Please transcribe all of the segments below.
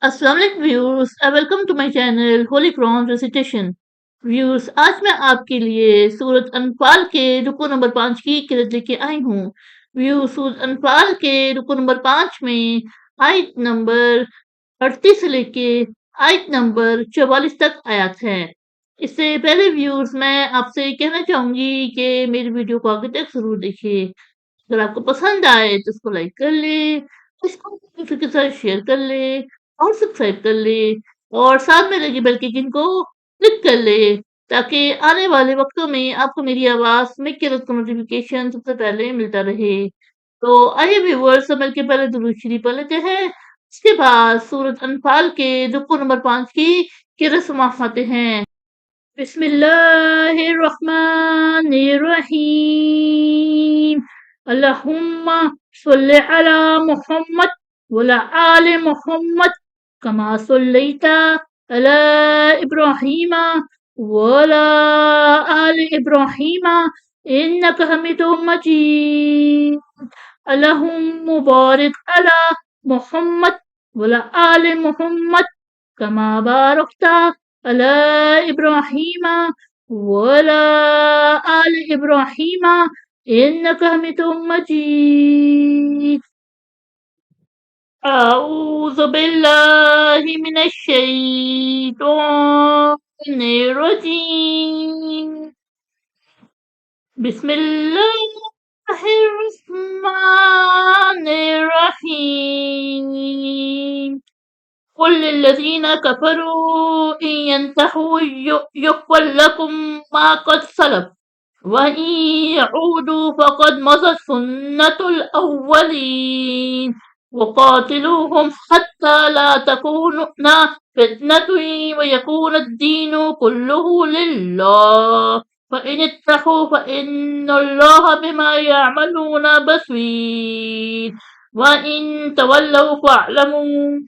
السلام علیکم viewers welcome to my channel holy Quran recitation viewers آج میں آپ کے لیے سورت انفال کے رکو نمبر 5 کی قرأت لے کے آئی ہوں ویورز سورت انفال کے رکو نمبر 5 میں آیت نمبر 38 سے لے کے آیت نمبر 44 تک آیات ہیں۔ اس سے پہلے ویورز میں آپ سے کہنا چاہوں گی کہ میری ویڈیو کو آگے تک ضرور دیکھیے۔ اگر آپ کو پسند آئے تو اس کو لائک کر لے، اس کو اپنے فرینڈ کے ساتھ شیئر کر لے اور سبسکرائب کر لے اور ساتھ میں لگی بیل کے آئیکن کو کلک کر لے تاکہ آنے والے وقتوں میں آپ کو میری آواز میں قرأت کا نوٹیفیکیشن سب سے پہلے ملتا رہے۔ تو آئیے ویورز مل کے پہلے درود شریف پڑھ لیتے ہیں، اس کے بعد سورت انفال کے رکو نمبر 5 کی قرأت سماعت ہیں۔ بسم اللہ الرحمن الرحیم اللہم صلی علی محمد وعلی آل محمد کما صلیت علی ابراہیم وعلی آل ابراہیم انک حمید مجید اللہم بارک علی محمد وعلی آل محمد کما بارکت علی ابراہیم وعلی آل ابراہیم انک حمید مجید اعوذ باللہ من الشیطان الرجیم بسم اللہ الرحمن الرحیم قل للذین کفروا ان ينتہوا یغفر لکم ما قد سلف وَإِن يَعُودُوا فَقَدْ مَضَتْ سُنَّتُ الْأَوَّلِينَ وَقَاتِلُوهُمْ حَتَّى لَا تَكُونَ فِتْنَةٌ وَيَكُونَ الدِّينُ كُلُّهُ لِلَّهِ فَإِنِ اتَّقُوا فَإِنَّ اللَّهَ بِمَا يَعْمَلُونَ بَصِيرٌ وَإِن تَوَلَّوْا فَاعْلَمُوا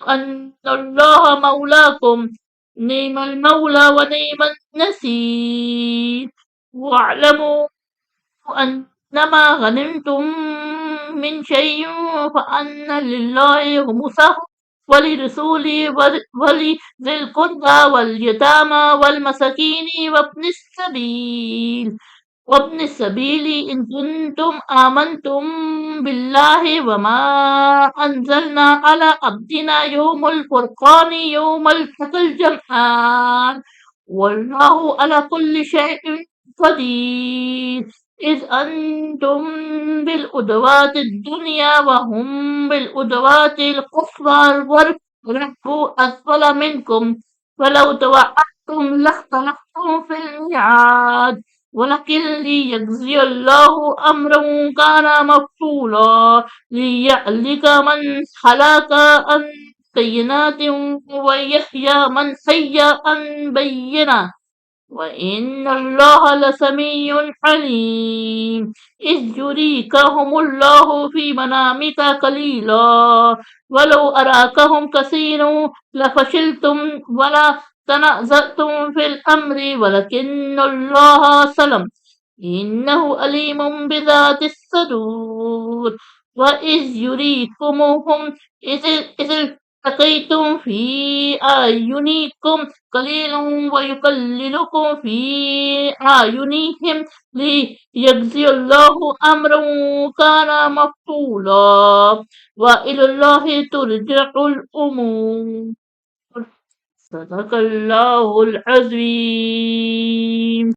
أَنَّ اللَّهَ مَوْلَاكُمْ نِعْمَ الْمَوْلَى وَنِعْمَ النَّصِيرُ وَاعْلَمُوا أَنَّمَا غَنِمْتُم مِّن شَيْءٍ فَأَنَّ لِلَّهِ خُمُسَهُ وَلِلرَّسُولِ وَلِذِي الْقُرْبَى وَالْيَتَامَى وَالْمَسَاكِينِ وَابْنِ السَّبِيلِ إِن كُنتُمْ آمَنتُم بِاللَّهِ وَمَا أَنزَلْنَا عَلَىٰ عَبْدِنَا يَوْمَ الْفُرْقَانِ يَوْمَ الْتَقَى الْجَمْعَانِ وَاللَّهُ عَلَىٰ كُلِّ شَيْءٍ قدير إذ أنتم بالعدوات الدنيا وهم بالعدوات القصوى والركب أسفل منكم فلو توعدتم لاختلفتم في الميعاد ولكن ليجزي الله أمرا كان مفعولا ليهلك من هلك عن بينات ويحيى من حي عن بينة وَإِنَّ اللَّهَ لَسَمِيعٌ عَلِيمٌ إِذْ يُرِيكَهُمُ اللَّهُ فِي مَنَامِكَ قَلِيلًا وَلَوْ أَرَاكَهُمْ كَثِيرًا لَفَشِلْتُمْ وَلَا تَنَازَعْتُمْ فِي الْأَمْرِ وَلَكِنَّ اللَّهَ سَلَمَ إِنَّهُ عَلِيمٌ بِذَاتِ الصُّدُورِ وَإِذْ يُرِيكُمُوهُمْ إِذِ التقيتم في أعينكم قليلا ويقللكم في أعينهم ليجزي الله أمرا كان مفعولا وإلى الله ترجع الأمور صدق الله العظيم